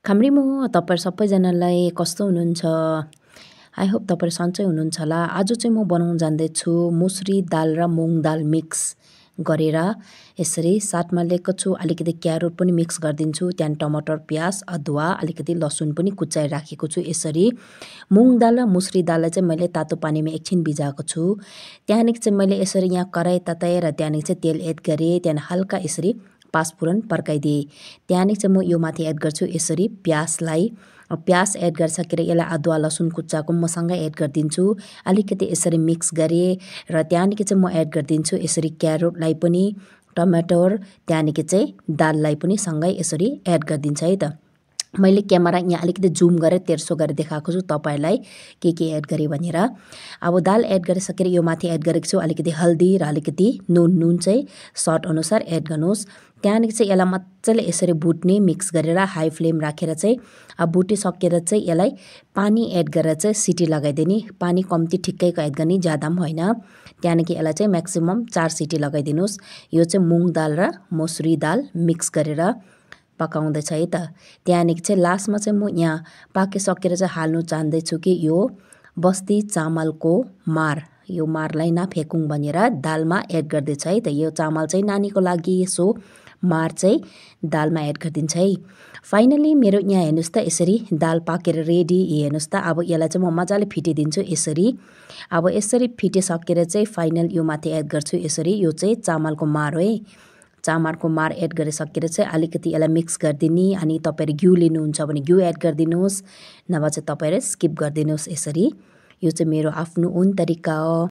खाम्रीमो तपाईहरु सबैजनालाई कस्तो हुनुहुन्छ? आई होप तपाईहरु सन्चै हुनुहुन्छ होला। आज चाहिँ म बनाउन जान्दैछु मुसुरी दाल र मुङ दाल मिक्स गरेर यसरी साथमा लिएको छु अलिकति क्यारोट पनि मिक्स गरिदिन्छु, त्यहाँदेखि टमाटर, प्याज, अदुवा, अलिकति लसुन पनि कुचाएर राखेको छु। यसरी मुङ दाल र मुसुरी दाललाई चाहिँ मैले तातो पानीमा एकछिन भिजाएको छु। त्यहाँदेखि चाहिँ मैले यसरी यहाँ कराई तताएँ र त्यहाँदेखि चाहिँ तेल एड गरेँ, त्यहाँदेखि हल्का यसरी पाँचफोरन पड्काइदिएँ। त्यहाँदेखि चाहिँ म यो माथि एड गर्छु यसरी प्याजलाई। प्याज एड गरिसकेर यसलाई अदुवा लसुन कुच्चाको म सँगै एड गरिदिन्छु। अलिकति यसरी मिक्स गरेँ र त्यहाँदेखि चाहिँ म एड गरिदिन्छु यसरी क्यारोटलाई पनि, टमाटर, त्यहाँदेखि चाहिँ दाललाई पनि सँगै यसरी एड गरिदिन्छ है त। मैले क्यामेरा यहाँ अलिकति जुम गरेर तेर्सो गरेर देखाएको छु तपाईहरुलाई के एड गरेँ भनेर। अब दाल एड गरिसकेर यो माथि एड गरेको छु अलिकति हल्दी र अलिकति नुन चाहिँ स्वाद अनुसार एड गर्नुहोस्। त्यहाँदेखि चाहिँ यसलाई मजाले यसरी भुट्ने मिक्स गरेर हाई फ्लेम राखेर चाहिँ अब भुटिसकेर चाहिँ यसलाई पानी एड गरेर चाहिँ सिटी लगाइदिने। पानी कम्ती ठिक्कैको एड गर्ने, ज्यादा पनि होइन। त्यहाँदेखि यसलाई चाहिँ म्याक्सिमम 4 सिटी लगाइदिनुहोस्। यो चाहिँ मुङ दाल र मुसुरी दाल मिक्स गरेर पकाउँदैछ है त। त्यहाँदेखि चाहिँ लास्टमा चाहिँ म यहाँ पाकिसकेर चाहिँ हाल्नु चाहँदैछु कि यो बस्ती चामलको मार, यो मारलाई नफ्याँकौँ भनेर दालमा एड गर्दैछ है त। यो चामल चाहिँ नानीको लागि, सो मार चाहिँ दालमा एड गरिदिन्छ है। फाइनली मेरो यहाँ हेर्नुहोस् त यसरी दाल पाकेर रेडी। हेर्नुहोस् त अब यसलाई चाहिँ म मजाले फिटिदिन्छु यसरी। अब यसरी फिटिसकेर चाहिँ फाइनल यो माथि एड गर्छु यसरी, यो चाहिँ चामलको मार हो है। चामलको मार एड गरिसकेर चाहिँ अलिकति यसलाई मिक्स गरिदिने। अनि तपाईहरु घिउ लिनुहुन्छ भने घिउ एड गरिदिनुहोस्, नभए चाहिँ तपाईहरु स्किप गरिदिनुहोस् यसरी। यो चाहिँ मेरो आफ्नो ओन तरिका हो।